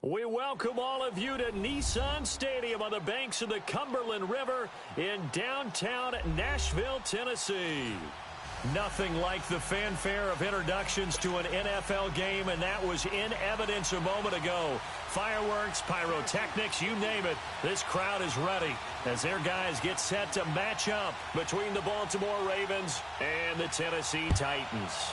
We welcome all of you to Nissan Stadium on the banks of the Cumberland River in downtown Nashville, Tennessee. Nothing like the fanfare of introductions to an NFL game, and that was in evidence a moment ago. Fireworks, pyrotechnics, you name it, this crowd is ready as their guys get set to match up between the Baltimore Ravens and the Tennessee Titans.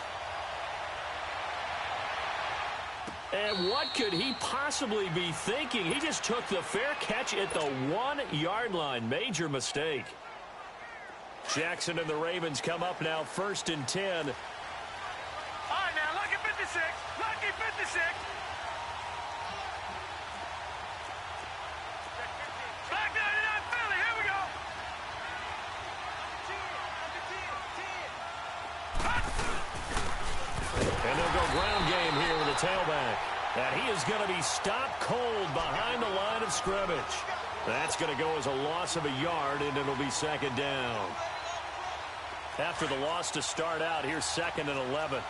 And what could he possibly be thinking? He just took the fair catch at the 1-yard line. Major mistake. Jackson and the Ravens come up now 1st and 10. All right, now, lucky 56. Lucky 56. Back 99 Philly. Here we go. And they'll go ground game here with a tailback. And he is going to be stopped cold behind the line of scrimmage. That's going to go as a loss of a yard, and it'll be second down. After the loss to start out, here's 2nd and 11.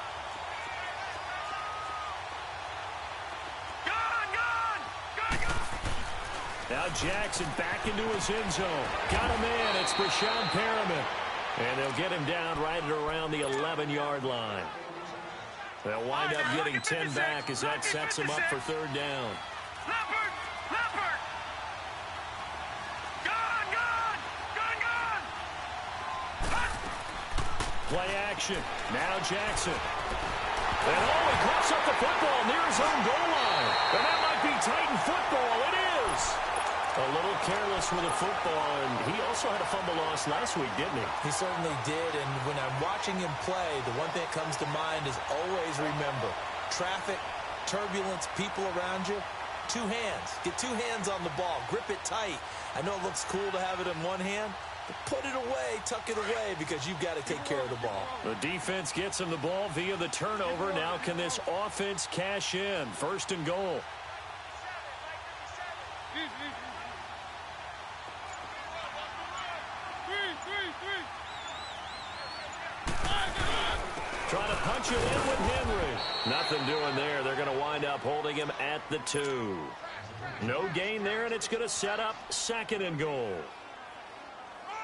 Now Jackson back into his end zone. Got a man. It's Brashon Perriman. And they'll get him down right at around the 11-yard line. They'll wind up getting 10 back as that sets him up for 3rd down. Play action. Now Jackson. And he coughs up the football near his own goal line. And that might be Titan football. It is. A little careless with the football, and he also had a fumble loss last week, didn't he? He certainly did, and when I'm watching him play, the one thing that comes to mind is always remember, traffic, turbulence, people around you, 2 hands. Get 2 hands on the ball. Grip it tight. I know it looks cool to have it in one hand, but put it away, tuck it away, because you've got to take care of the ball. The defense gets him the ball via the turnover. Now can this offense cash in? 1st and goal. Trying to punch it in with Henry. Nothing doing there. They're going to wind up holding him at the 2. No gain there, and it's going to set up 2nd and goal.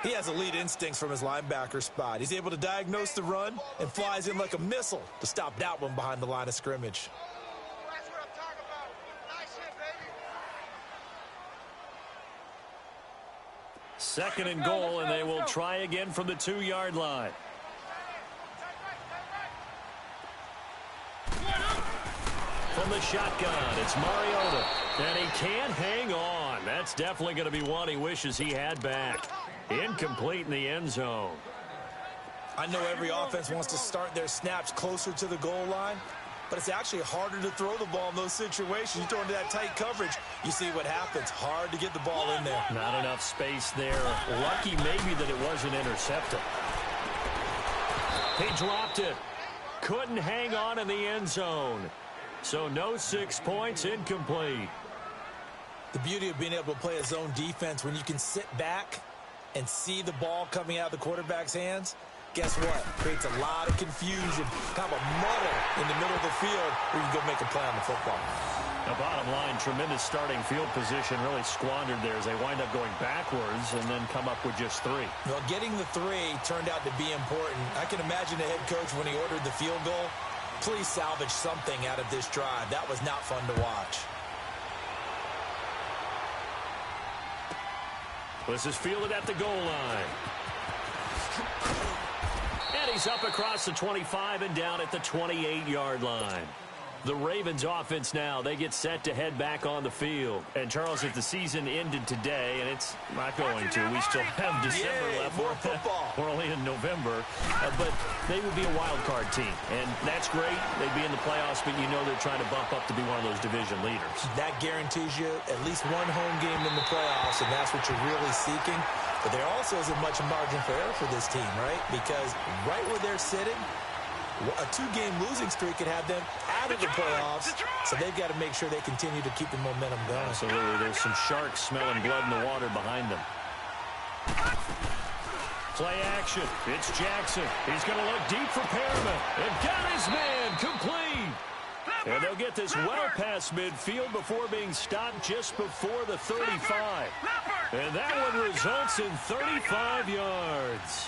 He has elite instincts from his linebacker spot. He's able to diagnose the run and flies in like a missile to stop that one behind the line of scrimmage. That's what I'm talking about. Nice hit, baby. 2nd and goal, and they will try again from the 2-yard line. From the shotgun, it's Mariota. And he can't hang on. That's definitely going to be one he wishes he had back. Incomplete in the end zone. I know every offense wants to start their snaps closer to the goal line, but it's actually harder to throw the ball in those situations. You throw into that tight coverage, you see what happens. Hard to get the ball in there. Not enough space there. Lucky maybe that it wasn't intercepted. He dropped it. Couldn't hang on in the end zone. So no 6 points, incomplete. The beauty of being able to play a zone defense when you can sit back and see the ball coming out of the quarterback's hands, guess what? Creates a lot of confusion, kind of a muddle in the middle of the field where you can go make a play on the football. The bottom line, tremendous starting field position, really squandered there as they wind up going backwards and then come up with just 3. Well, getting the 3 turned out to be important. I can imagine the head coach when he ordered the field goal, please salvage something out of this drive. That was not fun to watch. This is fielded at the goal line. And he's up across the 25 and down at the 28-yard line. The Ravens offense now, they get set to head back on the field. And, Charles, if the season ended today, and it's not going to, we still have December left. More football. We're only in November. But they would be a wild card team. And that's great. They'd be in the playoffs, but you know they're trying to bump up to be one of those division leaders. That guarantees you at least one home game in the playoffs, and that's what you're really seeking. But there also isn't much margin for error for this team, right? Because right where they're sitting, a 2-game losing streak could have them out of the playoffs, so they've got to make sure they continue to keep the momentum going. Absolutely. There's some sharks smelling blood in the water behind them. Play action. It's Jackson. He's going to look deep for Perriman. And got his man complete. And they'll get this well past midfield before being stopped just before the 35. And that one results in 35 yards.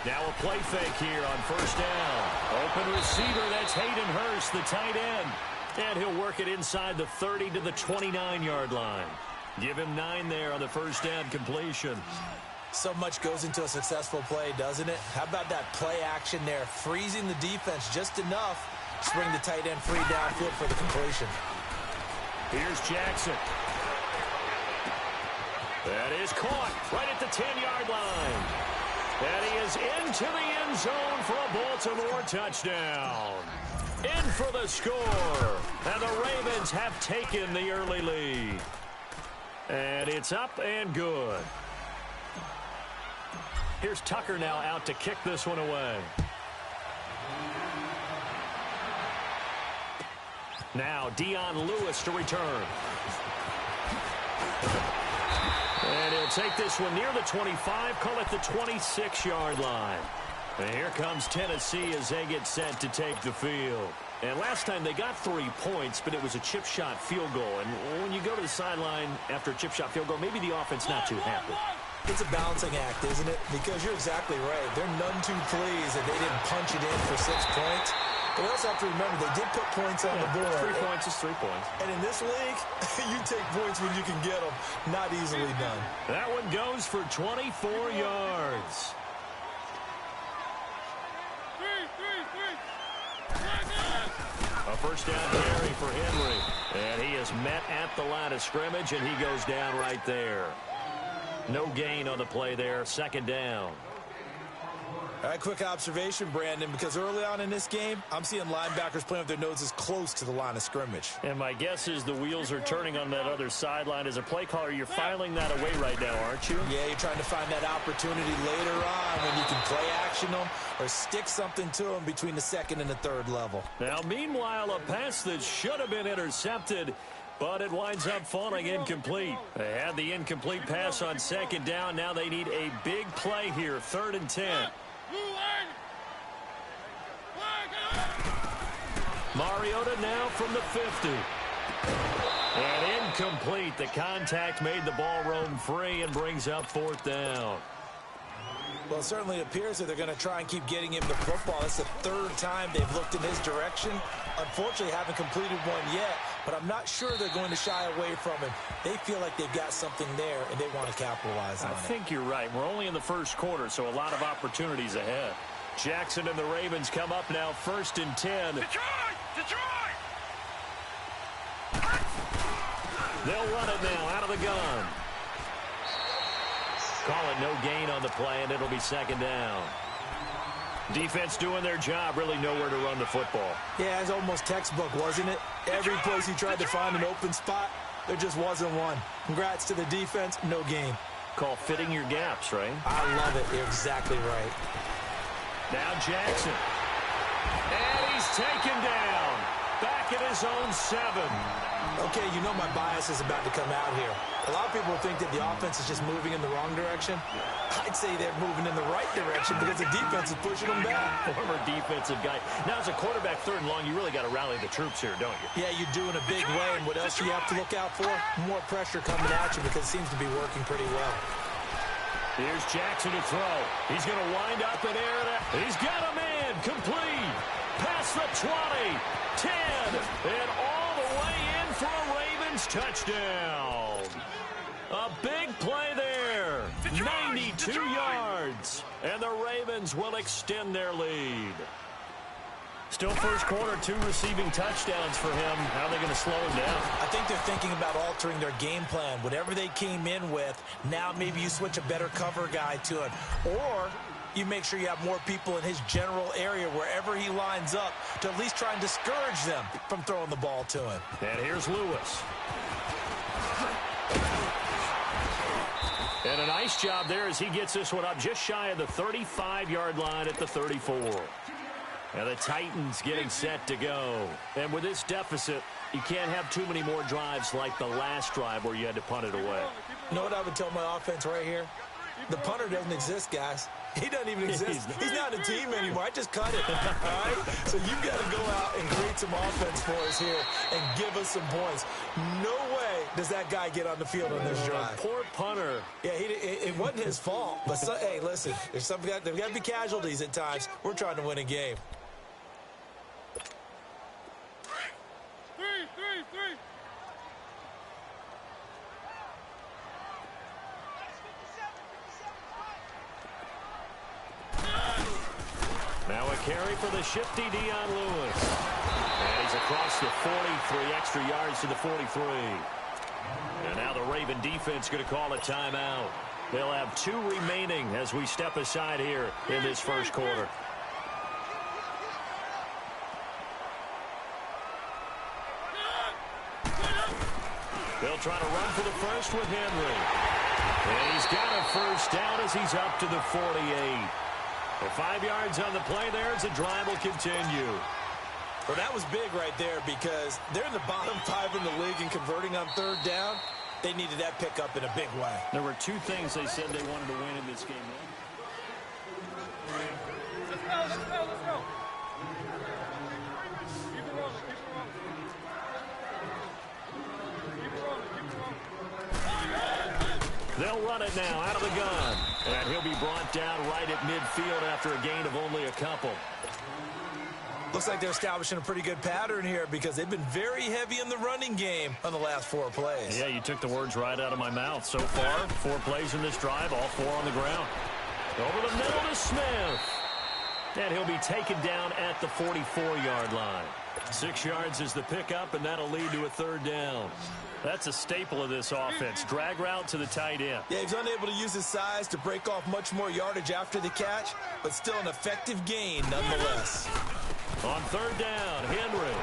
Now a play fake here on 1st down. Open receiver, that's Hayden Hurst, the tight end. And he'll work it inside the 30 to the 29-yard line. Give him 9 there on the 1st down completion. So much goes into a successful play, doesn't it? How about that play action there, freezing the defense just enough to bring the tight end free downfield for the completion. Here's Jackson. That is caught right at the 10-yard line. And he is into the end zone for a Baltimore touchdown. In for the score. And the Ravens have taken the early lead. And it's up and good. Here's Tucker now out to kick this one away. Now Dion Lewis to return. And he'll take this one near the 25, call it the 26-yard line. And here comes Tennessee as they get set to take the field. And last time they got 3 points, but it was a chip shot field goal. And when you go to the sideline after a chip shot field goal, maybe the offense not too happy. It's a balancing act, isn't it? Because you're exactly right. They're none too pleased that they didn't punch it in for 6 points. But we also have to remember they did put points on the board. 3 points is 3 points. And in this league, you take points when you can get them. Not easily done. That one goes for 24 yards. A first down carry for Henry. And he is met at the line of scrimmage, and he goes down right there. No gain on the play there. Second down. All right, quick observation, Brandon, because early on in this game, I'm seeing linebackers playing with their noses close to the line of scrimmage. And my guess is the wheels are turning on that other sideline. As a play caller, you're filing that away right now, aren't you? Yeah, you're trying to find that opportunity later on when you can play action them or stick something to them between the second and the third level. Now, meanwhile, a pass that should have been intercepted, but it winds up falling incomplete. They had the incomplete pass on second down. Now they need a big play here, 3rd and 10. Mariota now from the 50. And incomplete. The contact made the ball roam free and brings up 4th down. Well, it certainly appears that they're going to try and keep getting him the football. It's the 3rd time they've looked in his direction. Unfortunately, haven't completed one yet, but I'm not sure they're going to shy away from him. They feel like they've got something there, and they want to capitalize on it. I think you're right. We're only in the first quarter, so a lot of opportunities ahead. Jackson and the Ravens come up now 1st and 10. Detroit! Detroit! They'll run it now out of the gun. Call it no gain on the play, and it'll be 2nd down. Defense doing their job, really nowhere to run the football. Yeah, it's almost textbook, wasn't it? Every place he tried to find an open spot, there just wasn't one. Congrats to the defense, no gain. Call fitting your gaps, right? I love it. You're exactly right. Now Jackson. And he's taken down. Back at his own 7. Okay, you know my bias is about to come out here. A lot of people think that the offense is just moving in the wrong direction. I'd say they're moving in the right direction because the defense is pushing them back. Former defensive guy. Now, as a quarterback 3rd and long, you really got to rally the troops here, don't you? Yeah, you do in a big way. And what else do you have to look out for? More pressure coming at you because it seems to be working pretty well. Here's Jackson to throw. He's going to wind up and air it out. He's got a man. Complete. Past the 20. 10. And all the way in for a Ravens touchdown. A big play there. 92 yards. And the Ravens will extend their lead. Still first quarter, 2 receiving touchdowns for him. How are they going to slow him down? I think they're thinking about altering their game plan. Whatever they came in with, now maybe you switch a better cover guy to it. Or you make sure you have more people in his general area wherever he lines up to at least try and discourage them from throwing the ball to him. And here's Lewis. And a nice job there as he gets this one up just shy of the 35-yard line at the 34. And the Titans getting set to go. And with this deficit, you can't have too many more drives like the last drive where you had to punt it away. You know what I would tell my offense right here? The punter doesn't exist, guys. He doesn't even exist. He's not a team anymore. I just cut it. All right? So you've got to go out and create some offense for us here and give us some points. No way does that guy get on the field on this drive. Poor punter. Yeah, it wasn't his fault. But, hey, listen, there's got to be casualties at times. We're trying to win a game. Three. Now a carry for the shifty Dion Lewis. And he's across the 43 extra yards to the 43. And now the Raven defense going to call a timeout. They'll have 2 remaining as we step aside here in this first quarter. They'll try to run for the first with Henry. And he's got a first down as he's up to the 48. The 5 yards on the play there as the drive will continue. Well, that was big right there because they're in the bottom 5 in the league in converting on third down. They needed that pickup in a big way. There were 2 things they said they wanted to win in this game. Let's go, let's go, let's go. Keep it rolling, keep it rolling. Keep it rolling, keep it rolling. They'll run it now out of the gun. And he'll be brought down right at midfield after a gain of only a couple. Looks like they're establishing a pretty good pattern here because they've been very heavy in the running game on the last 4 plays. Yeah, you took the words right out of my mouth. So far, 4 plays in this drive, all 4 on the ground. Over the middle to Smith. And he'll be taken down at the 44-yard line. 6 yards is the pickup, and that'll lead to a third down. That's a staple of this offense. Drag route to the tight end. Yeah, he's unable to use his size to break off much more yardage after the catch, but still an effective gain nonetheless. On third down, Henry.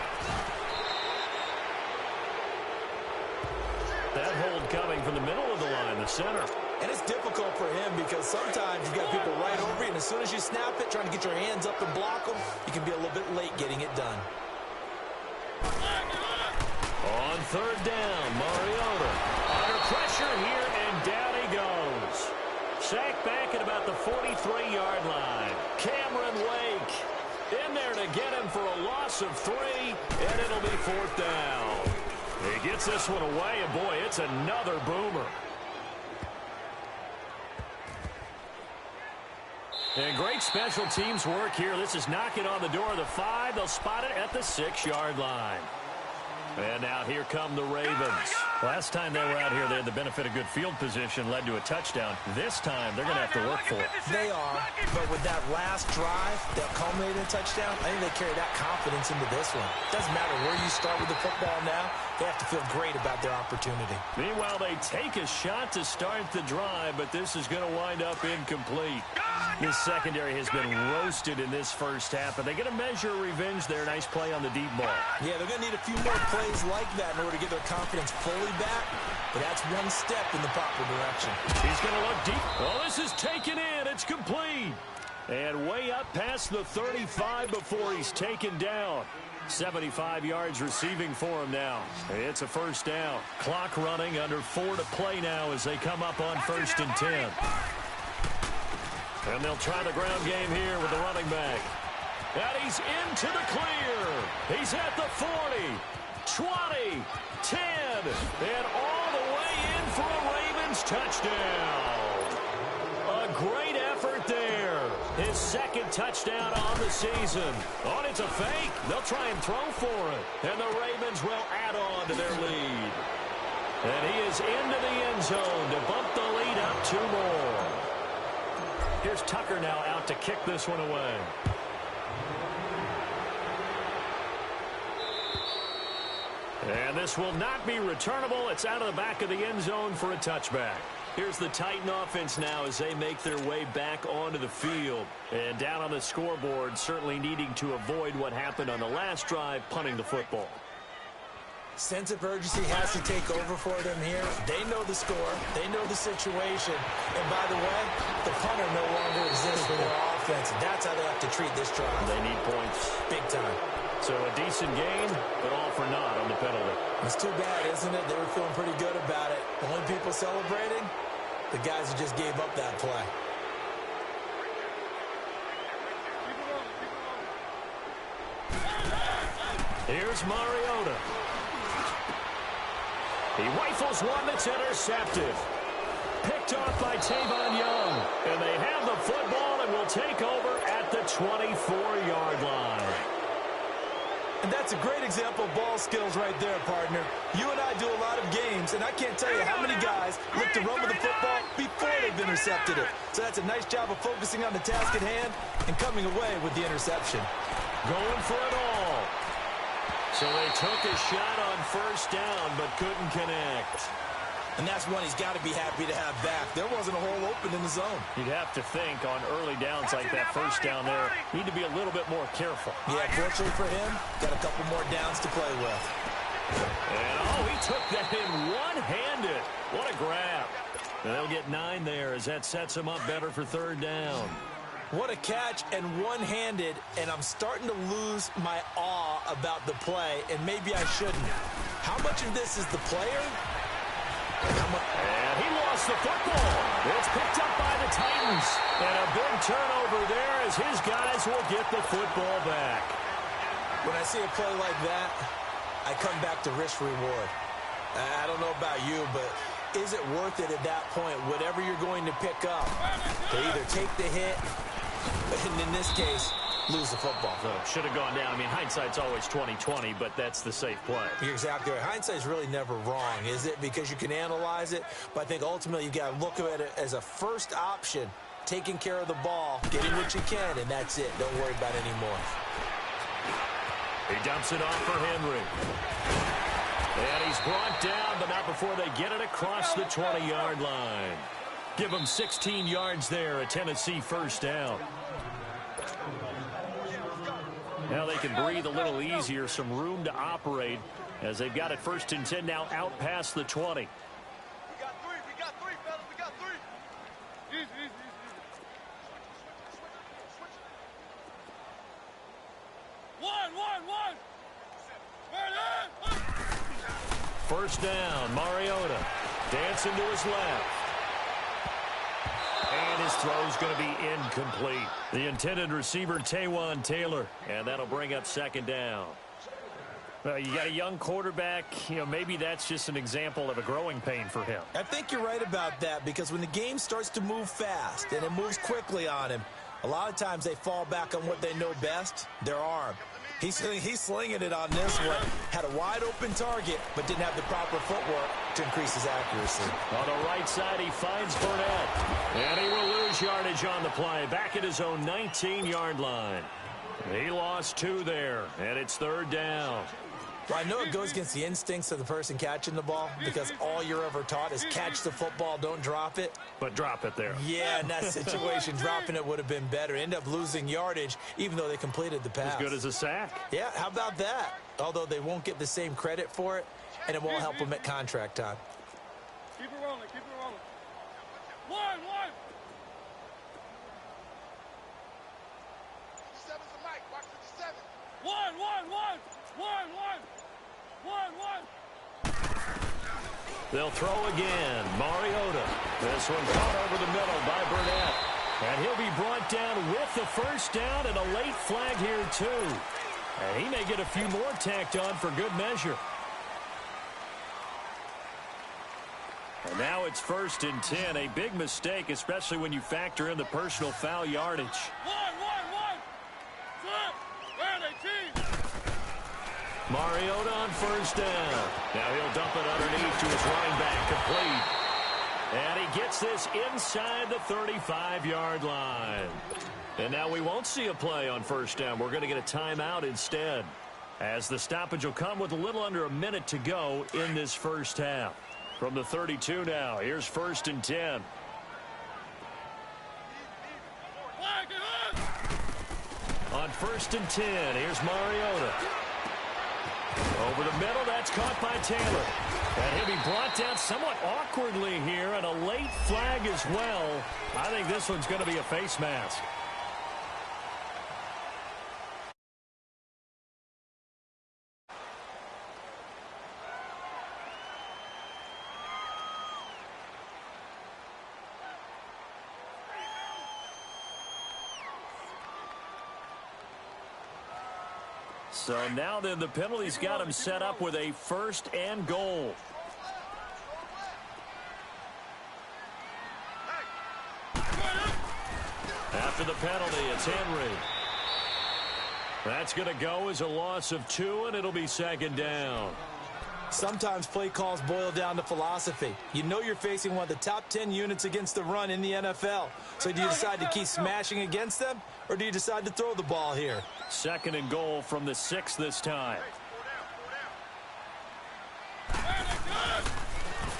That hold coming from the middle of the line, the center. And it's difficult for him because sometimes you've got people right over you, and as soon as you snap it, trying to get your hands up and block them, you can be a little bit late getting it done. On third down, Mariota. Under pressure here, and down he goes. Sacked back at about the 43-yard line. Cameron Wake in there to get him for a loss of 3, and it'll be 4th down. He gets this one away, and boy, it's another boomer. And great special teams work here. This is knocking on the door of the 5. They'll spot it at the 6-yard line. And now here come the Ravens. Last time they were out here, they had the benefit of good field position, led to a touchdown. This time, they're going to have to work for it. They are, but with that last drive that culminated in a touchdown, I think they carry that confidence into this one. Doesn't matter where you start with the football now, they have to feel great about their opportunity. Meanwhile, they take a shot to start the drive, but this is going to wind up incomplete. This secondary has been roasted in this first half, and they're going to measure revenge there. Nice play on the deep ball. Yeah, they're going to need a few more plays like that in order to get their confidence fully back, but that's one step in the proper direction. He's going to look deep. Oh, this is taken in. It's complete. And way up past the 35 before he's taken down. 75 yards receiving for him now. It's a first down. Clock running, under 4 to play now as they come up on 1st and 10. And they'll try the ground game here with the running back. And he's into the clear. He's at the 40, 20, 10, and all the way in for a Ravens touchdown. A great effort there. His 2nd touchdown on the season. Oh, it's a fake. They'll try and throw for it. And the Ravens will add on to their lead. And he is into the end zone to bump the lead up 2 more. Here's Tucker now out to kick this one away. And this will not be returnable. It's out of the back of the end zone for a touchback. Here's the Titan offense now as they make their way back onto the field. And down on the scoreboard, certainly needing to avoid what happened on the last drive, punting the football. Sense of urgency has to take over for them here. They know the score. They know the situation. And by the way, the punter no longer exists for their offense. That's how they have to treat this drive. They need points. Big time. So a decent gain, but all for naught on the penalty. It's too bad, isn't it? They were feeling pretty good about it. The only people celebrating, the guys who just gave up that play. Here's Mariota. He rifles one that's intercepted. Picked off by Tavon Young. And they have the football and will take over at the 24-yard line. And that's a great example of ball skills right there, partner. You and I do a lot of games, and I can't tell you how many guys look to run with the football before they've intercepted it. So that's a nice job of focusing on the task at hand and coming away with the interception. Going for it all. So they took a shot on 1st down, but couldn't connect. And that's one he's got to be happy to have back. There wasn't a hole open in the zone. You'd have to think on early downs like that 1st down there, need to be a little bit more careful. Yeah, fortunately for him, got a couple more downs to play with. And, oh, he took that in one-handed. What a grab. And they'll get 9 there as that sets him up better for 3rd down. What a catch, and one-handed, and I'm starting to lose my awe about the play, and maybe I shouldn't. How much of this is the player? And he lost the football. It's picked up by the Titans. And a big turnover there as his guys will get the football back. When I see a play like that, I come back to risk-reward. I don't know about you, but is it worth it at that point, whatever you're going to pick up, to either take the hit, and in this case, lose the football? So should have gone down. I mean, hindsight's always 20/20, but that's the safe play. You're exactly right. Hindsight's really never wrong, is it? Because you can analyze it, but I think ultimately you've got to look at it as a first option, taking care of the ball, getting what you can, and that's it. Don't worry about it anymore. He dumps it off for Henry. And he's brought down, but not before they get it across the 20-yard line. Give them 16 yards there, a Tennessee first down. Now they can breathe a little easier, some room to operate as they've got it 1st and 10 now out past the 20. We got three, fellas, we got three. Easy. One. First down, Mariota dancing to his left. And his throw's going to be incomplete. The intended receiver, Taywan Taylor. And that'll bring up 2nd down. Well, you got a young quarterback. You know, maybe that's just an example of a growing pain for him. I think you're right about that, because when the game starts to move fast and it moves quickly on him, a lot of times they fall back on what they know best, their arm. He's slinging it on this one. Had a wide-open target, but didn't have the proper footwork to increase his accuracy. On the right side, he finds Burnett. And he will lose yardage on the play. Back at his own 19-yard line. He lost 2 there, and it's 3rd down. Well, I know it goes against the instincts of the person catching the ball, because all you're ever taught is catch the football, don't drop it. But drop it there. Yeah, in that situation, dropping it would have been better. End up losing yardage, even though they completed the pass. As good as a sack. Yeah, how about that? Although they won't get the same credit for it, and it won't help them at contract time. Keep it rolling. One. They'll throw again. Mariota. This one caught over the middle by Burnett. And he'll be brought down with the first down, and a late flag here, too. And he may get a few more tacked on for good measure. And now it's 1st and 10. A big mistake, especially when you factor in the personal foul yardage. One. Where are they, team? Mariota on 1st down. Now he'll dump it underneath to his running back, complete. And he gets this inside the 35-yard line. And now we won't see a play on 1st down. We're going to get a timeout instead, as the stoppage will come with a little under a minute to go in this first half. From the 32 now, here's 1st and 10. On 1st and 10, here's Mariota. Over the middle, that's caught by Taylor. And he'll be brought down somewhat awkwardly here, and a late flag as well. I think this one's going to be a face mask. So now then the penalty's got him set up with a 1st and goal. After the penalty, it's Henry. That's going to go as a loss of 2, and it'll be 2nd down. Sometimes play calls boil down to philosophy. You know you're facing one of the top 10 units against the run in the NFL. So do you decide to keep smashing against them, or do you decide to throw the ball here? 2nd and goal from the 6 this time.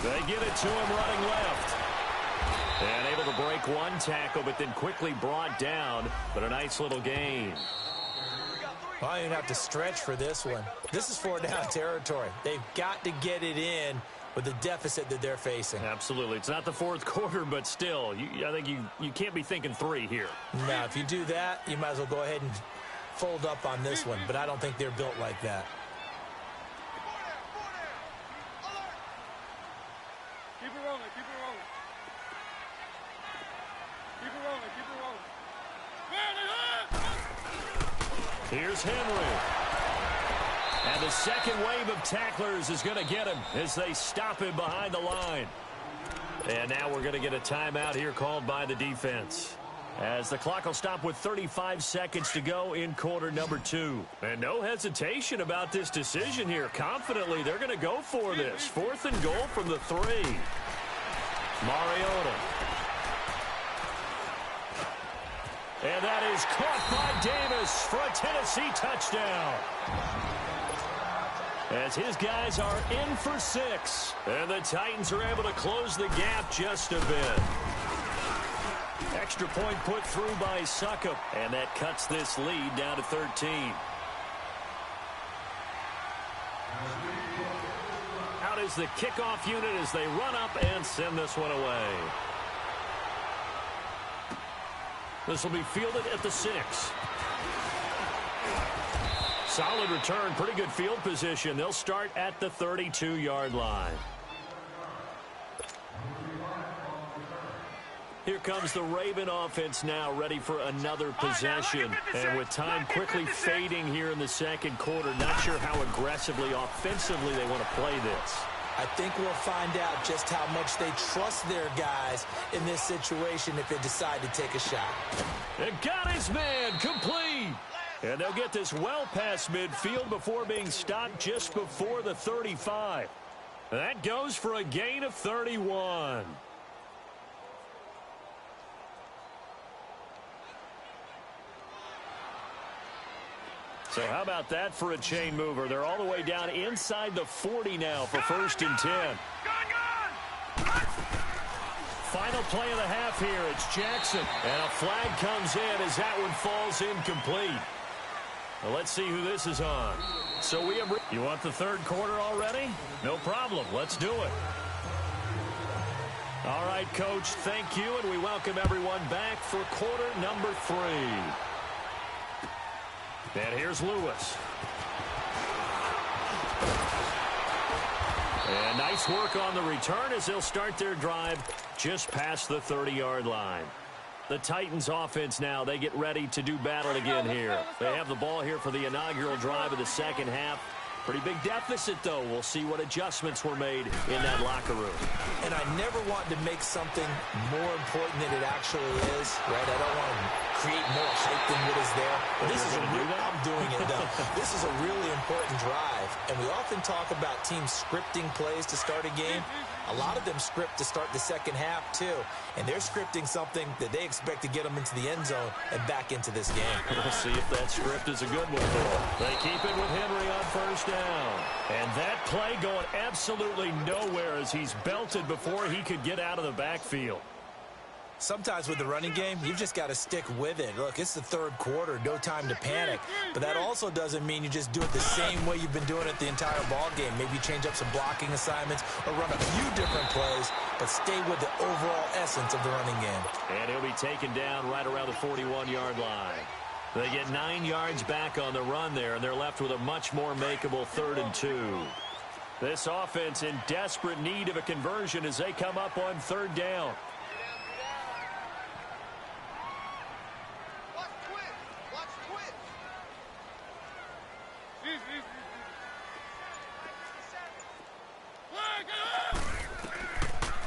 They get it to him running left. And able to break one tackle, but then quickly brought down. But a nice little gain. Well, I don't even have to stretch for this one. This is 4 down territory. They've got to get it in with the deficit that they're facing. Absolutely. It's not the fourth quarter, but still, I think you can't be thinking 3 here. Now, if you do that, you might as well go ahead and fold up on this one, but I don't think they're built like that. Keep it rolling, keep it rolling. Keep it rolling, keep it rolling. Here's Henry. And the second wave of tacklers is going to get him as they stop him behind the line. And now we're going to get a timeout here called by the defense, as the clock will stop with 35 seconds to go in quarter number 2. And no hesitation about this decision here. Confidently, they're going to go for this. 4th and goal from the 3. Mariota. And that is caught by Davis for a Tennessee touchdown, as his guys are in for 6. And the Titans are able to close the gap just a bit. Extra point put through by Succop, and that cuts this lead down to 13. Out is the kickoff unit as they run up and send this one away. This will be fielded at the 6. Solid return, pretty good field position. They'll start at the 32-yard line. Here comes the Raven offense now, ready for another possession. And with time quickly fading here in the second quarter, not sure how aggressively, offensively they want to play this. I think we'll find out just how much they trust their guys in this situation if they decide to take a shot. And got his man, complete. And they'll get this well past midfield before being stopped just before the 35. That goes for a gain of 31. So how about that for a chain mover? They're all the way down inside the 40 now for 1st and 10. Final play of the half here. It's Jackson. And a flag comes in as that one falls incomplete. Well, let's see who this is on. So we have... You want the third quarter already? No problem. Let's do it. All right, Coach, thank you, and we welcome everyone back for quarter number 3. And here's Lewis. And nice work on the return as they'll start their drive just past the 30-yard line. The Titans offense now, they get ready to do battle again here. They have the ball here for the inaugural drive of the second half. Pretty big deficit, though. We'll see what adjustments were made in that locker room. And I never want to make something more important than it actually is, right? I don't want to create more hype than what is there. But this is I'm doing it, though. This is a really important drive. And we often talk about teams scripting plays to start a game. A lot of them script to start the second half, too. And they're scripting something that they expect to get them into the end zone and back into this game. We'll see if that script is a good one for them. They keep it with Henry on 1st down. And that play going absolutely nowhere as he's belted before he could get out of the backfield. Sometimes with the running game, you've just got to stick with it. Look, it's the third quarter, no time to panic. But that also doesn't mean you just do it the same way you've been doing it the entire ball game. Maybe change up some blocking assignments or run a few different plays, but stay with the overall essence of the running game. And he'll be taken down right around the 41-yard line. They get 9 yards back on the run there, and they're left with a much more makeable 3rd and 2. This offense in desperate need of a conversion as they come up on 3rd down.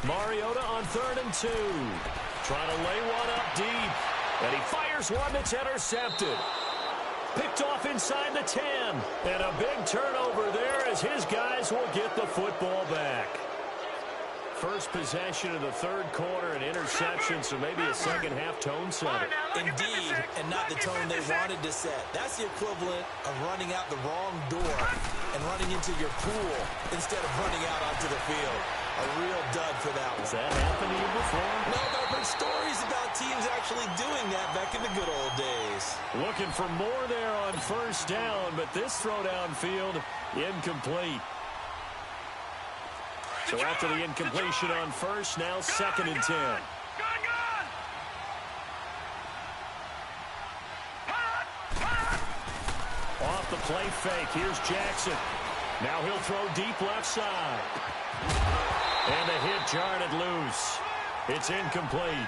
Mariota on 3rd and 2. Trying to lay one up deep. And he fires one that's intercepted. Picked off inside the 10. And a big turnover there as his guys will get the football back. First possession of the third quarter, an interception, so maybe a second-half tone setter. Indeed, and not the tone they wanted to set. That's the equivalent of running out the wrong door and running into your pool instead of running out onto the field. A real dud for that one. Has that happened to you before? No, but I've heard stories about teams actually doing that back in the good old days. Looking for more there on 1st down, but this throw downfield incomplete. So after the incompletion on first, now 2nd and 10. Off the play fake, here's Jackson. Now he'll throw deep left side. And a hit jarred it loose. It's incomplete.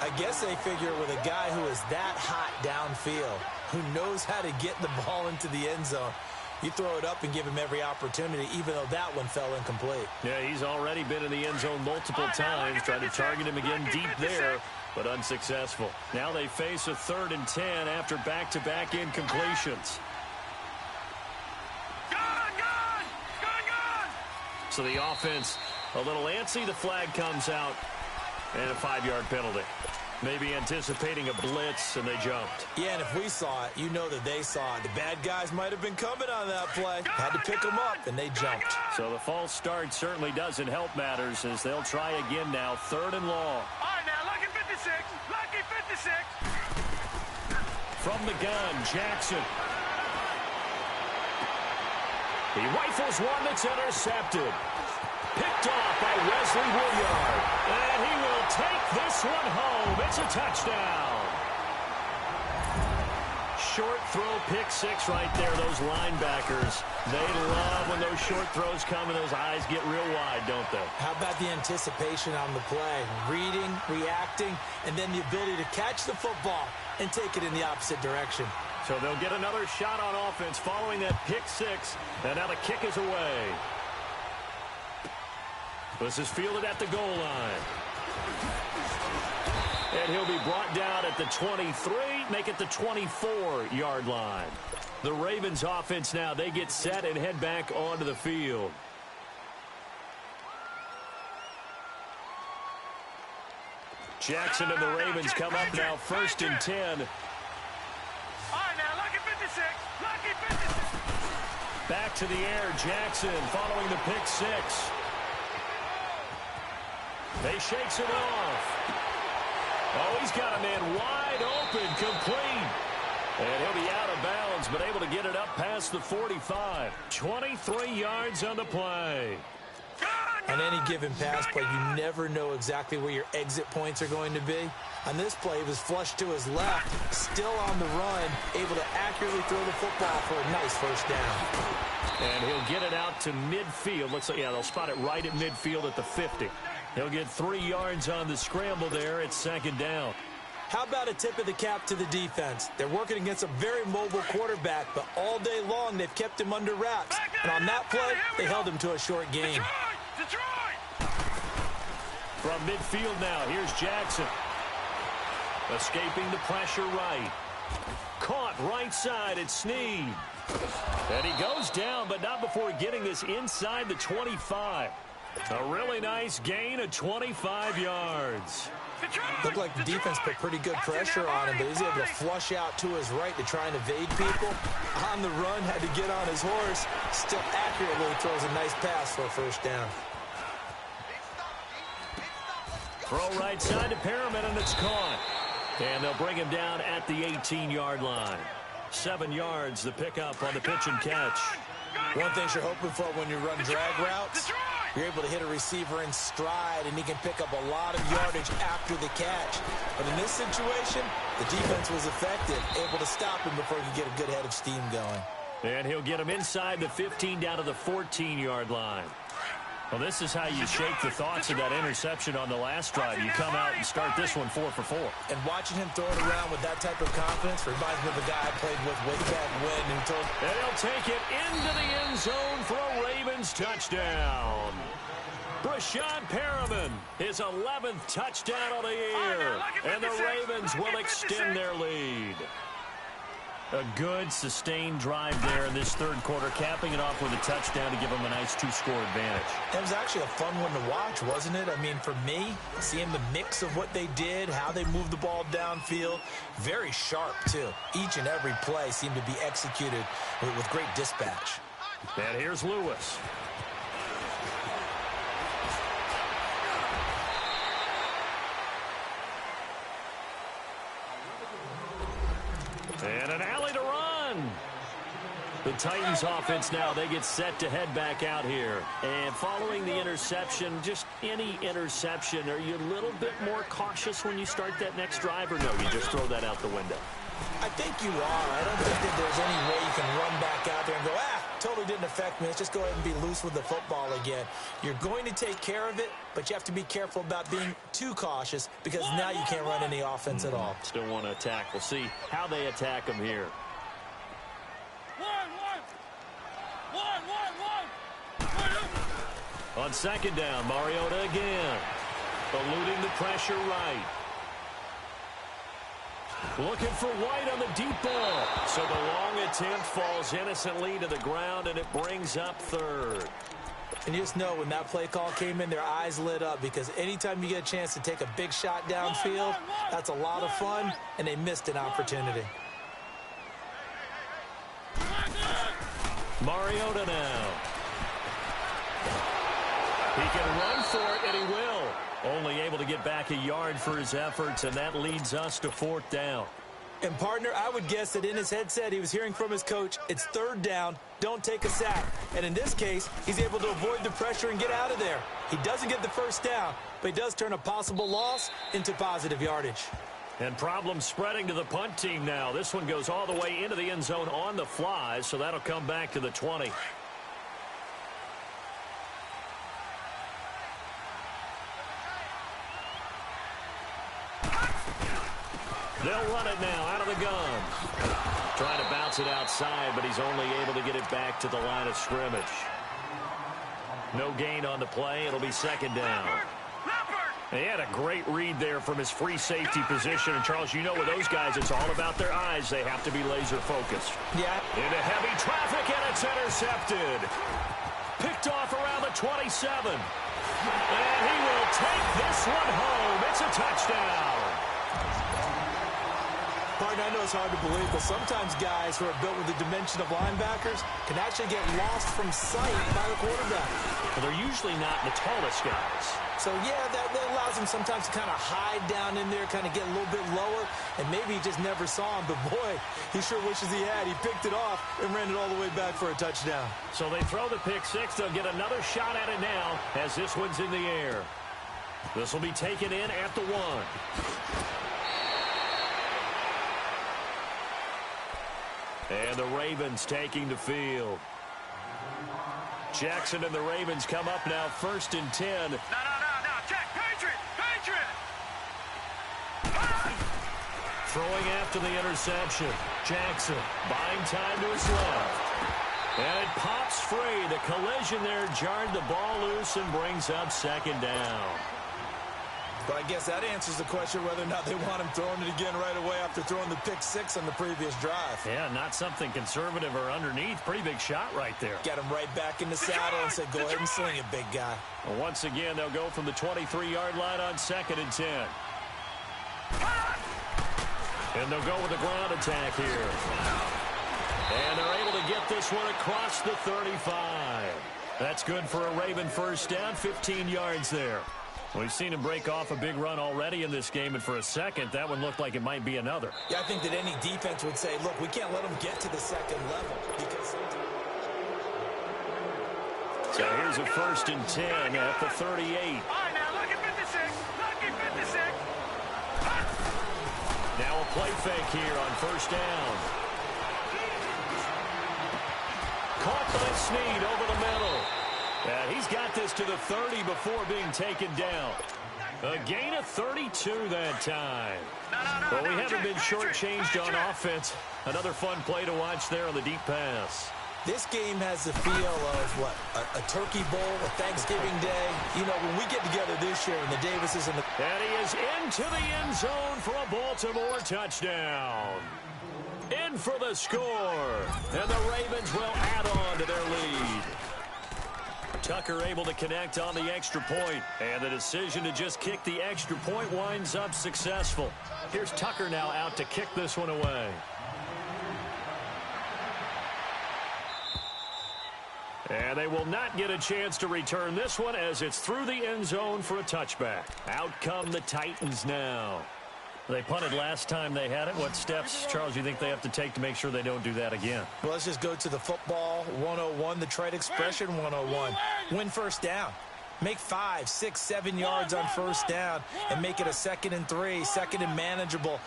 I guess they figure with a guy who is that hot downfield, who knows how to get the ball into the end zone, you throw it up and give him every opportunity, even though that one fell incomplete. Yeah, he's already been in the end zone multiple times, tried to target him again deep there, but unsuccessful. Now they face a 3rd and 10 after back-to-back incompletions. So the offense a little antsy. The flag comes out, and a 5-yard penalty. Maybe anticipating a blitz, and they jumped. Yeah, and if we saw it, you know that they saw it. The bad guys might have been coming on that play. Had to pick them up, and they jumped. So the false start certainly doesn't help matters as they'll try again now, 3rd and long. All right, now, lucky 56. Lucky 56. From the gun, Jackson. He rifles one that's intercepted. Picked off by Wesley Woodyard. And he will take this one home. It's a touchdown. Short throw, pick six right there. Those linebackers, they love when those short throws come and those eyes get real wide, don't they? How about the anticipation on the play? Reading, reacting, and then the ability to catch the football and take it in the opposite direction. So they'll get another shot on offense following that pick six. And now the kick is away. This is fielded at the goal line. And he'll be brought down at the 23, make it the 24-yard line. The Ravens offense now, they get set and head back onto the field. Jackson and the Ravens come up now 1st and 10. All right, now, lucky 56. Lucky 56. Back to the air, Jackson following the pick six. They shakes it off. Oh, he's got a man wide open, complete. And he'll be out of bounds, but able to get it up past the 45. 23 yards on the play. On any given pass play, you never know exactly where your exit points are going to be. On this play, he was flushed to his left, still on the run, able to accurately throw the football for a nice first down. And he'll get it out to midfield. Looks like, yeah, they'll spot it right at midfield at the 50. He'll get 3 yards on the scramble there. It's 2nd down. How about a tip of the cap to the defense? They're working against a very mobile quarterback, but all day long they've kept him under wraps. And on that play, they held him to a short gain. Detroit! From midfield now, here's Jackson. Escaping the pressure right. Caught right side at Snead. And he goes down, but not before getting this inside the 25. A really nice gain of 25 yards. Looked like the defense put pretty good pressure on him, but he's able to flush out to his right to try and evade people. On the run, had to get on his horse. Still accurately throws a nice pass for a first down. Throw right side to Perriman, and it's caught. And they'll bring him down at the 18-yard line. 7 yards, the pickup on the pitch and catch. One thing you're hoping for when you run drag routes, you're able to hit a receiver in stride, and he can pick up a lot of yardage after the catch. But in this situation, the defense was effective, able to stop him before he could get a good head of steam going. And he'll get him inside the 15 down to the 14-yard line. Well, this is how you shake the thoughts of that interception on the last drive. You come out and start this one 4 for 4. And watching him throw it around with that type of confidence reminds me of a guy I played with way back when. And they'll take it into the end zone for a Ravens touchdown. Brashad Perriman, his 11th touchdown of the year. And the Ravens will extend their lead. A good, sustained drive there in this third quarter, capping it off with a touchdown to give them a nice 2-score advantage. It was actually a fun one to watch, wasn't it? I mean, for me, seeing the mix of what they did, how they moved the ball downfield, very sharp, too. Each and every play seemed to be executed with great dispatch. And here's Lewis. And an alley to run. The Titans offense now, they get set to head back out here. And following the interception, just any interception, are you a little bit more cautious when you start that next drive, or no, you just throw that out the window? I think you are. I don't think that there's any way you can run back out there and go, totally didn't affect me. Let's just go ahead and be loose with the football again. You're going to take care of it, but you have to be careful about being too cautious because now you can't run any offense at all. Still want to attack. We'll see how they attack them here. On second down, Mariota again. Eluding the pressure right. Looking for White on the deep ball. So the long attempt falls innocently to the ground, and it brings up third. And you just know when that play call came in, their eyes lit up because anytime you get a chance to take a big shot downfield, that's a lot of fun, and they missed an opportunity. Mariota now. He can run for it, and he will. Only able to get back a yard for his efforts, and that leads us to fourth down. And, partner, I would guess that in his headset he was hearing from his coach, it's third down, don't take a sack. And in this case, he's able to avoid the pressure and get out of there. He doesn't get the first down, but he does turn a possible loss into positive yardage. And problems spreading to the punt team now. This one goes all the way into the end zone on the fly, so that'll come back to the 20. They'll run it now out of the gun. Trying to bounce it outside, but he's only able to get it back to the line of scrimmage. No gain on the play. It'll be second down. He had a great read there from his free safety position. And, Charles, you know with those guys, it's all about their eyes. They have to be laser focused. Yeah. Into heavy traffic, and it's intercepted. Picked off around the 27. And he will take this one home. It's a touchdown. Partner, I know it's hard to believe, but sometimes guys who are built with the dimension of linebackers can actually get lost from sight by the quarterback. Well, they're usually not the tallest guys. So, yeah, that allows him sometimes to kind of hide down in there, kind of get a little bit lower, and maybe he just never saw him. But, boy, he sure wishes he had. He picked it off and ran it all the way back for a touchdown. So they throw the pick six. They'll get another shot at it now as this one's in the air. This will be taken in at the 1. And the Ravens taking the field. Jackson and the Ravens come up now, 1st and 10. No, Jack, Patriot! Throwing after the interception. Jackson buying time to his left. And it pops free. The collision there jarred the ball loose and brings up second down. But I guess that answers the question whether or not they want him throwing it again right away after throwing the pick six on the previous drive. Yeah, not something conservative or underneath. Pretty big shot right there. Got him right back in the saddle and said, go ahead and sling it, big guy. Well, once again, they'll go from the 23-yard line on 2nd and 10. And they'll go with a ground attack here. And they're able to get this one across the 35. That's good for a Raven first down, 15 yards there. We've seen him break off a big run already in this game, and for a second, that one looked like it might be another. Yeah, I think that any defense would say, look, we can't let him get to the second level. Because so here's a 1st and 10 at the 38. All right, now, look at 56. Look at 56. Now a play fake here on 1st down. Caught by Snead over the middle. He's got this to the 30 before being taken down. A gain of 32 that time. Well, we haven't been shortchanged on offense. Another fun play to watch there on the deep pass. This game has the feel of, what, a Turkey Bowl, a Thanksgiving Day. You know, when we get together this year and the Davises and the... And he is into the end zone for a Baltimore touchdown. In for the score. And the Ravens will add on to their lead. Tucker able to connect on the extra point, and the decision to just kick the extra point winds up successful. Here's Tucker now out to kick this one away. And they will not get a chance to return this one as it's through the end zone for a touchback. Out come the Titans now. They punted last time they had it. What steps, Charles, do you think they have to take to make sure they don't do that again? Well, let's just go to the football 101, the trade expression 101. Win first down. Make 5, 6, 7 yards on first down and make it a 2nd and 3, 2nd and manageable.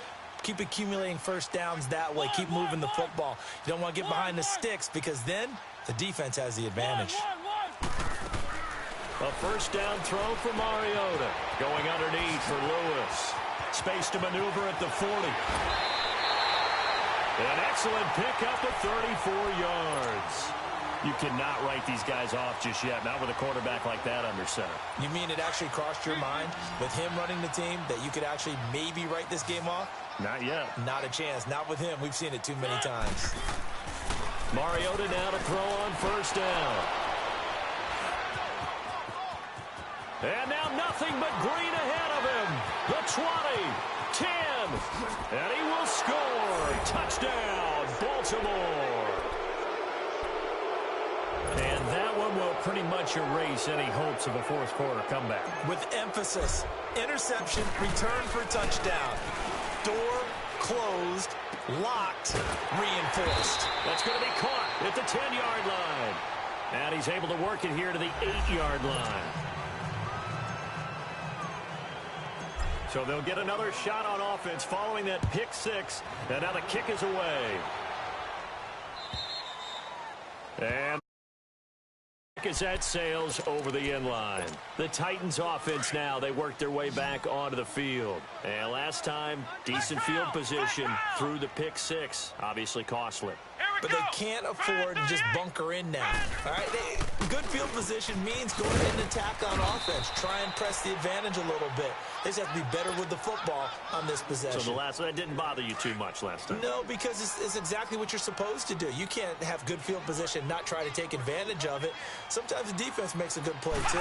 Keep accumulating first downs that way. Keep moving the football. You don't want to get behind the sticks because then the defense has the advantage. A first down throw for Mariota. Going underneath for Lewis. Space to maneuver at the 40. An excellent pickup at 34 yards. You cannot write these guys off just yet, not with a quarterback like that under center. You mean it actually crossed your mind with him running the team that you could actually maybe write this game off? Not yet. Not a chance. Not with him. We've seen it too many times. Mariota now to throw on first down. And now nothing but green ahead of him. The 20, 10, and he will score. Touchdown, Baltimore. And that one will pretty much erase any hopes of a fourth quarter comeback. With emphasis, interception, return for touchdown. Door closed, locked, reinforced. That's going to be caught at the 10-yard line. And he's able to work it here to the 8-yard line. So they'll get another shot on offense following that pick six. And now the kick is away. And as that sails over the end line. The Titans offense now, they work their way back onto the field. And last time, decent field position through the pick six. Obviously costly. But they can't afford to just bunker in now. All right, good field position means go ahead and attack on offense. Try and press the advantage a little bit. They just have to be better with the football on this possession. So that didn't bother you too much last time? No, because it's exactly what you're supposed to do. You can't have good field position, not try to take advantage of it. Sometimes the defense makes a good play, too.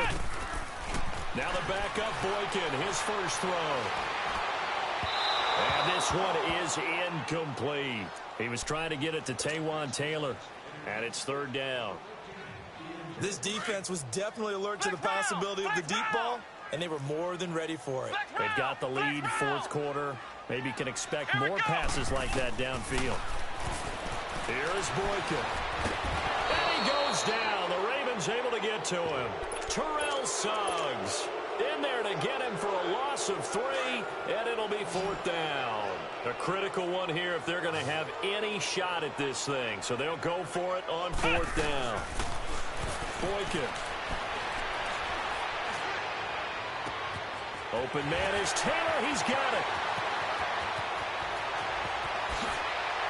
Now the backup, Boykin, his first throw. And this one is incomplete. He was trying to get it to Taywan Taylor, and it's third down. This defense was definitely alert to the possibility of the deep ball, and they were more than ready for it. They've got the lead, fourth quarter. Maybe you can expect more passes like that downfield. Here's Boykin. And he goes down. The Ravens able to get to him. Terrell Suggs in there to get him for a loss of 3, and it'll be fourth down. A critical one here if they're going to have any shot at this thing. So they'll go for it on fourth down. Boykin. Open man is Taylor. He's got it.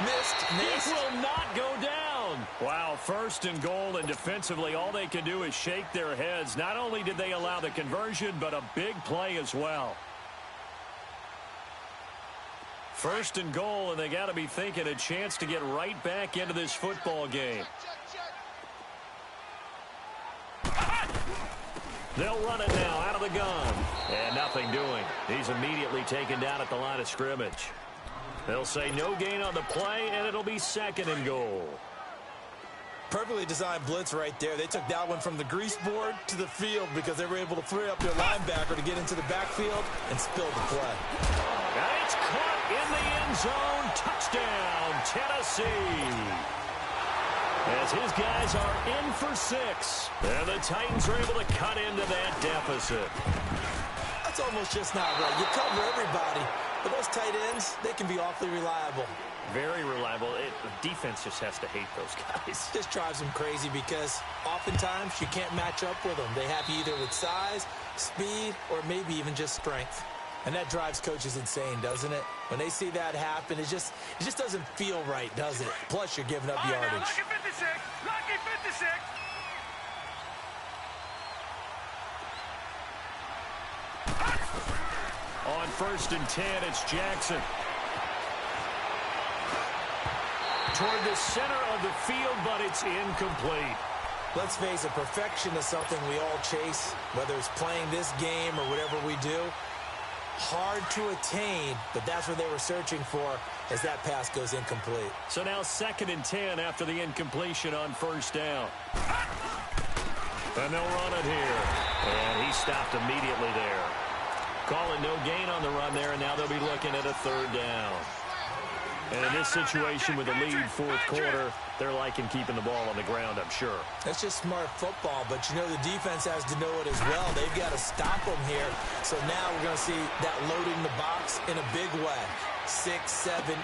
Missed. It will not go down. Wow, first and goal, and defensively all they can do is shake their heads. Not only did they allow the conversion, but a big play as well. First and goal, and they got to be thinking a chance to get right back into this football game. They'll run it now out of the gun. And nothing doing. He's immediately taken down at the line of scrimmage. They'll say no gain on the play, and it'll be second and goal. Perfectly designed blitz right there. They took that one from the grease board to the field because they were able to free up their linebacker to get into the backfield and spill the play. And it's caught in the end zone. Touchdown, Tennessee. As his guys are in for 6. And the Titans are able to cut into that deficit. That's almost just not right. You cover everybody. But those tight ends, they can be awfully reliable. Very reliable. The defense just has to hate those guys. This drives them crazy because oftentimes you can't match up with them. They have you either with size, speed, or maybe even just strength. And that drives coaches insane, doesn't it? When they see that happen, it just doesn't feel right, does it? Plus, you're giving up yardage. Lucky 56. Lucky 56. On first and 10, it's Jackson. Toward the center of the field, but it's incomplete. Let's face it, perfection is something we all chase, whether it's playing this game or whatever we do. Hard to attain, but that's what they were searching for as that pass goes incomplete. So now second and 10 after the incompletion on first down. And they'll run it here. And he stopped immediately there. Calling no gain on the run there, and now they'll be looking at a third down. And in this situation with a lead fourth quarter, they're liking keeping the ball on the ground, I'm sure. That's just smart football, but you know the defense has to know it as well. They've got to stop them here. So now we're going to see that loading the box in a big way. 6, 7, 8, 9,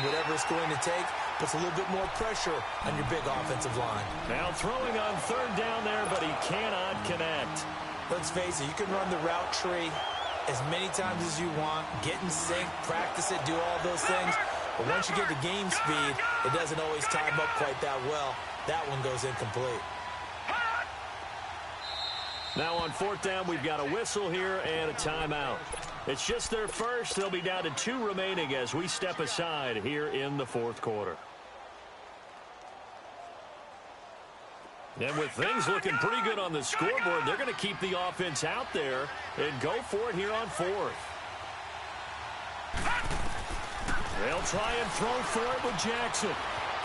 whatever it's going to take, puts a little bit more pressure on your big offensive line. Now throwing on third down there, but he cannot connect. Let's face it, you can run the route tree as many times as you want, get in sync, practice it, do all those things. But once you get to game speed, it doesn't always time up quite that well. That one goes incomplete. Now on fourth down, we've got a whistle here and a timeout. It's just their first. They'll be down to 2 remaining as we step aside here in the fourth quarter. And with things looking pretty good on the scoreboard, they're going to keep the offense out there and go for it here on fourth. They'll try and throw for it with Jackson.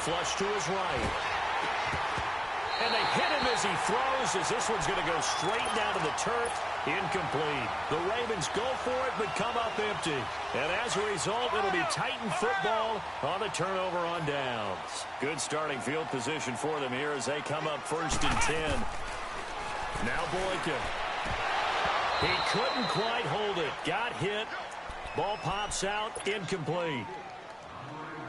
Flush to his right. And they hit him as he throws, as this one's going to go straight down to the turf. Incomplete. The Ravens go for it, but come up empty. And as a result, it'll be Titan football on the turnover on downs. Good starting field position for them here as they come up 1st and 10. Now Boykin. He couldn't quite hold it. Got hit. Ball pops out. Incomplete.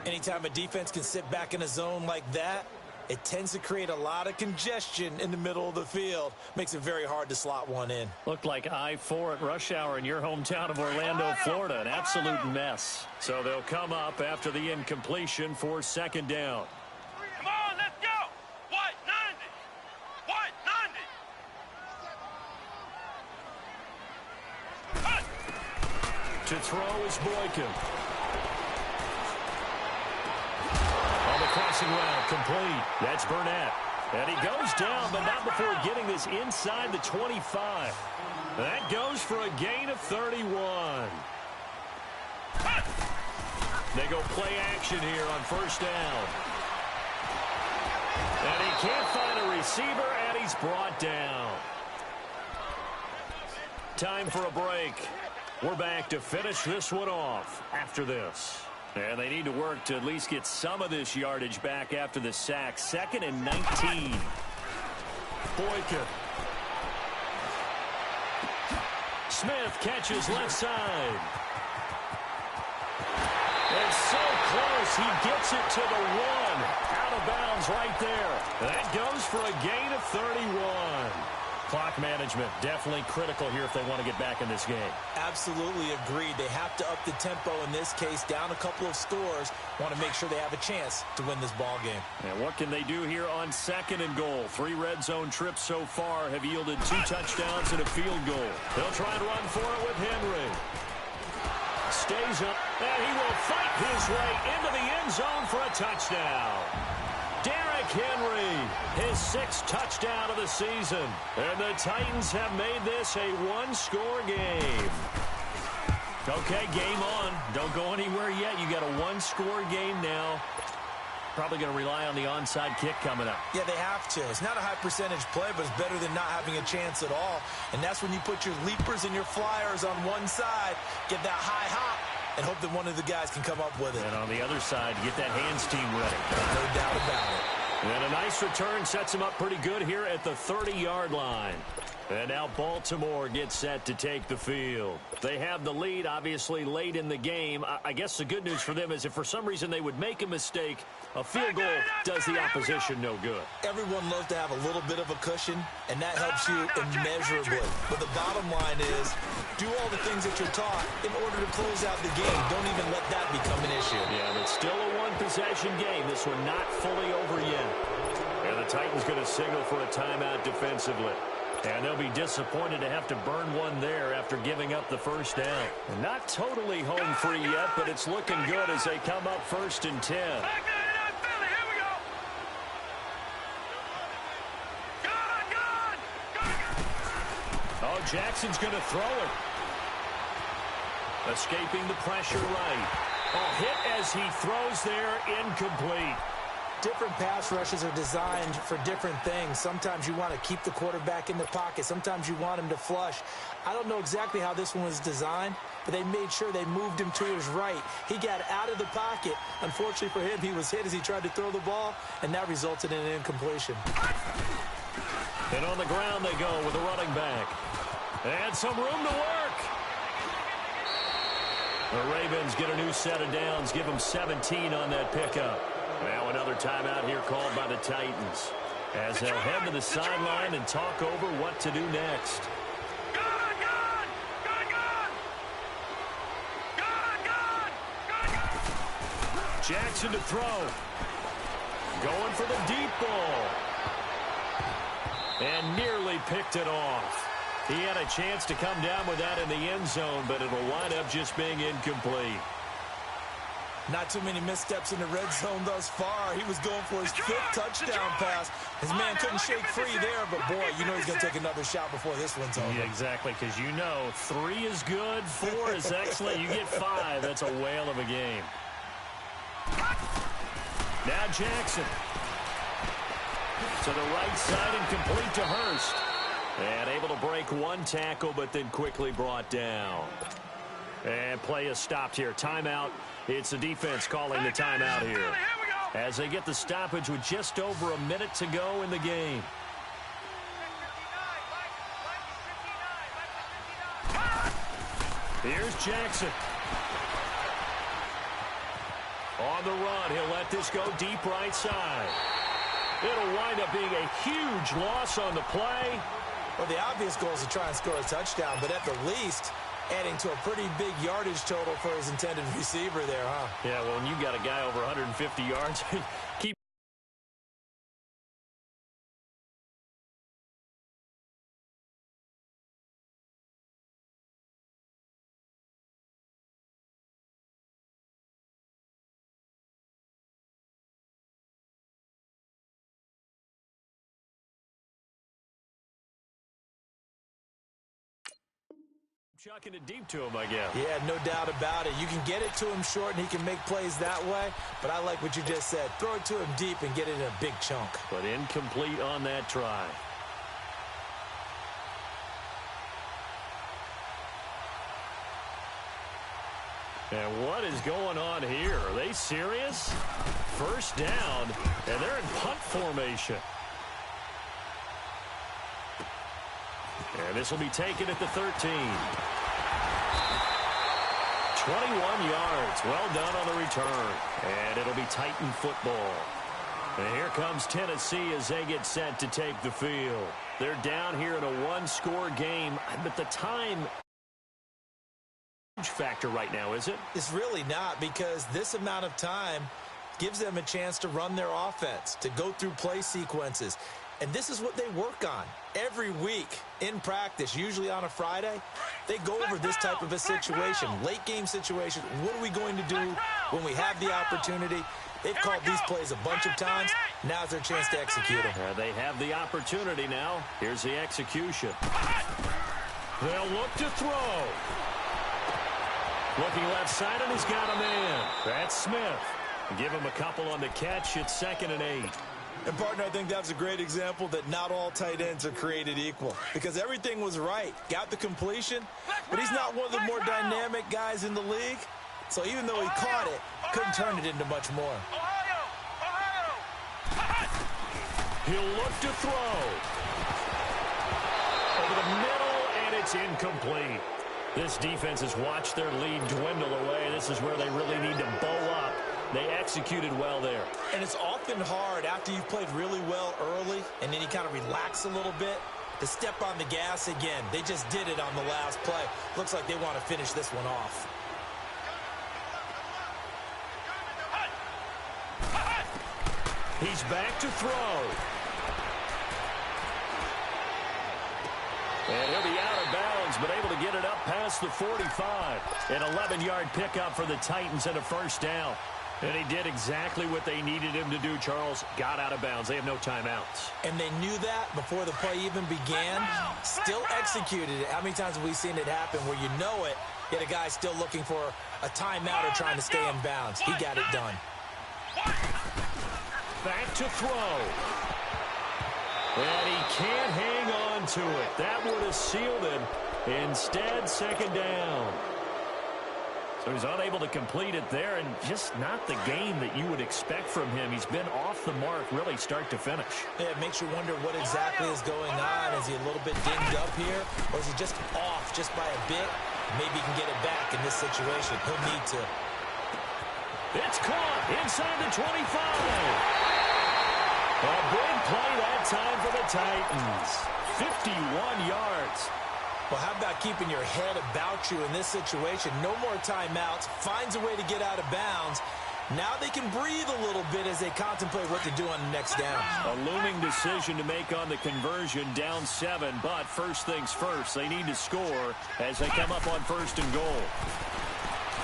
Anytime a defense can sit back in a zone like that, it tends to create a lot of congestion in the middle of the field. Makes it very hard to slot one in. Looked like I-4 at rush hour in your hometown of Orlando, Florida. An absolute mess. So they'll come up after the incompletion for 2nd down. Come on, let's go. White 90. White 90. To throw is Boykin. Crossing route complete. That's Burnett. And he goes down, but not before getting this inside the 25. That goes for a gain of 31. They go play action here on 1st down. And he can't find a receiver, and he's brought down. Time for a break. We're back to finish this one off after this. And they need to work to at least get some of this yardage back after the sack. 2nd and 19. Boykin. Smith catches left side. It's so close. He gets it to the 1. Out of bounds right there. That goes for a gain of 31. Clock management definitely critical here if they want to get back in this game. Absolutely agreed. They have to up the tempo in this case, down a couple of scores. Want to make sure they have a chance to win this ball game. And what can they do here on 2nd and goal? 3 red zone trips so far have yielded 2 touchdowns and a field goal. They'll try and run for it with Henry. Stays up, and he will fight his way into the end zone for a touchdown. Derrick Henry, his 6th touchdown of the season. And the Titans have made this a 1-score game. Okay, game on. Don't go anywhere yet. You got a 1-score game now. Probably going to rely on the onside kick coming up. Yeah, they have to. It's not a high percentage play, but it's better than not having a chance at all. And that's when you put your leapers and your flyers on one side, get that high hop, and hope that one of the guys can come up with it. And on the other side, get that hands team ready. No doubt about it. And a nice return sets him up pretty good here at the 30-yard line. And now Baltimore gets set to take the field. They have the lead, obviously, late in the game. I guess the good news for them is if for some reason they would make a mistake, a field goal does the opposition no good. Everyone loves to have a little bit of a cushion, and that helps you immeasurably. But the bottom line is, do all the things that you're taught in order to close out the game. Don't even let that become an issue. Yeah, but still a one-possession game. This one not fully over yet. And the Titans going to signal for a timeout defensively. And they'll be disappointed to have to burn one there after giving up the first down. Not totally home free yet, but it's looking good as they come up 1st and 10. Oh, Jackson's going to throw it. Escaping the pressure right. A hit as he throws there, incomplete. different pass rushes are designed for different things. Sometimes you want to keep the quarterback in the pocket. Sometimes you want him to flush. I don't know exactly how this one was designed, but they made sure they moved him to his right. He got out of the pocket. Unfortunately for him, he was hit as he tried to throw the ball, and that resulted in an incompletion. And on the ground they go with a running back. And some room to work. The Ravens get a new set of downs, give them 17 on that pickup. Now another timeout here called by the Titans, as they'll head to the sideline and talk over what to do next. Jackson to throw. Going for the deep ball. And nearly picked it off. He had a chance to come down with that in the end zone, but it'll wind up just being incomplete. Not too many missteps in the red zone thus far. He was going for his 5th touchdown pass. His man couldn't shake free there, but boy, you know he's going to take another shot before this one's over. Yeah, exactly, because you know 3 is good, 4 is excellent. You get 5, that's a whale of a game. Now Jackson. To the right side and complete to Hurst. And able to break one tackle, but then quickly brought down. And play is stopped here. Timeout. It's the defense calling the timeout here, as they get the stoppage with just over a minute to go in the game. Here's Jackson. On the run, he'll let this go deep right side. It'll wind up being a huge loss on the play. Well, the obvious goal is to try and score a touchdown, but at the least, adding to a pretty big yardage total for his intended receiver there, huh? Yeah, well, when you got a guy over 150 yards, keep. Chucking it deep to him, I guess. Yeah, no doubt about it. You can get it to him short, and he can make plays that way. But I like what you just said. Throw it to him deep and get it in a big chunk. But incomplete on that try. And what is going on here? Are they serious? First down, and they're in punt formation. And this will be taken at the 13. 21 yards. Well done on the return. And it'll be Titan football. And here comes Tennessee as they get set to take the field. They're down here in a one-score game, but the time factor right now, is it? It's really not, because this amount of time gives them a chance to run their offense, to go through play sequences. And this is what they work on every week in practice, usually on a Friday. They go over this type of a situation, late game situation. What are we going to do when we have the opportunity? They've called these plays a bunch of times. Now's their chance to execute them. They have the opportunity now. Here's the execution. They'll look to throw. Looking left side, and he's got a man. That's Smith. Give him a couple on the catch. It's 2nd and 8. And, partner, I think that's a great example that not all tight ends are created equal, because everything was right. Got the completion, but he's not one of the more dynamic guys in the league. So even though he caught it, couldn't turn it into much more. He'll look to throw. Over the middle, and it's incomplete. This defense has watched their lead dwindle away. This is where they really need to bow up. They executed well there. And it's often hard after you've played really well early and then you kind of relax a little bit to step on the gas again. They just did it on the last play. Looks like they want to finish this one off. He's back to throw. And he'll be out of bounds, but able to get it up past the 45. An 11-yard pickup for the Titans and a first down. And he did exactly what they needed him to do, Charles. Got out of bounds. They have no timeouts. And they knew that before the play even began. Still executed it. How many times have we seen it happen where you know it, yet a guy still looking for a timeout or trying to stay in bounds? He got it done. back to throw. And he can't hang on to it. That would have sealed it. Instead, second down. So he's unable to complete it there, and just not the game that you would expect from him. He's been off the mark really start to finish. Yeah, it makes you wonder what exactly is going on. Is he a little bit dinged up here, or is he just off just by a bit? Maybe he can get it back in this situation. He'll need to. It's caught inside the 25. A big play that time for the Titans. 51 yards. Well, how about keeping your head about you in this situation? No more timeouts. Finds a way to get out of bounds. Now they can breathe a little bit as they contemplate what to do on the next down. A looming decision to make on the conversion, down 7. But first things first, they need to score as they come up on first and goal.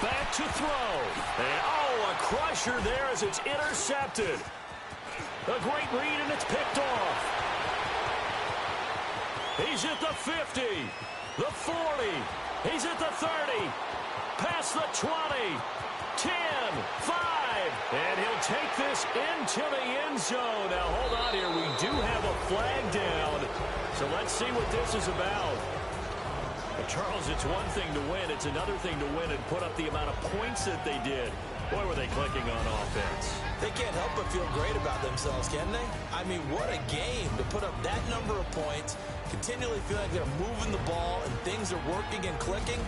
Back to throw. And, a crusher there as it's intercepted. A great read, and it's picked off. He's at the 50, the 40. He's at the 30, past the 20, 10, 5. And he'll take this into the end zone. Now, hold on here. We do have a flag down. So let's see what this is about. Well, Charles, it's one thing to win. It's another thing to win and put up the amount of points that they did. Boy, were they clicking on offense. They can't help but feel great about themselves, can they? I mean, what a game to put up that number of points, continually feel like they're moving the ball and things are working and clicking.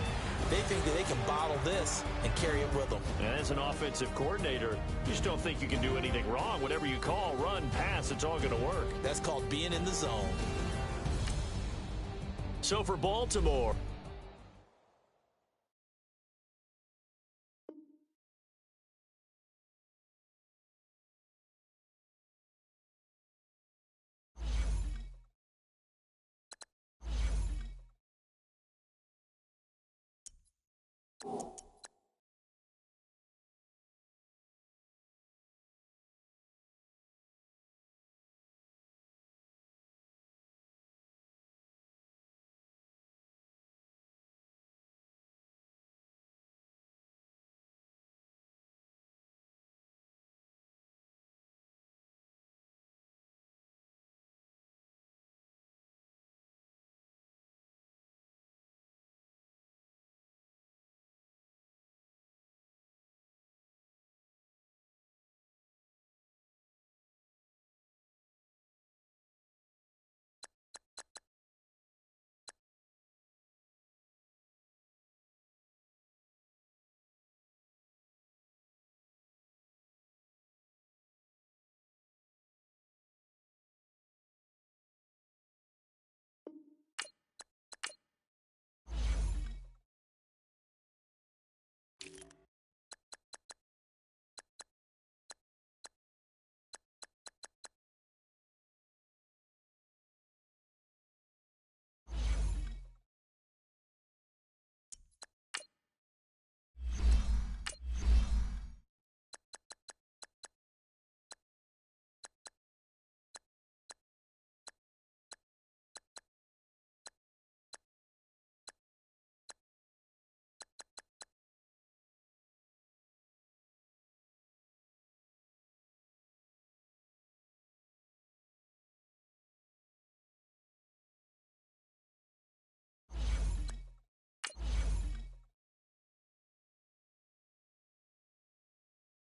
They think that they can bottle this and carry it with them. And as an offensive coordinator, you just don't think you can do anything wrong. Whatever you call, run, pass, it's all going to work. That's called being in the zone. So for Baltimore, You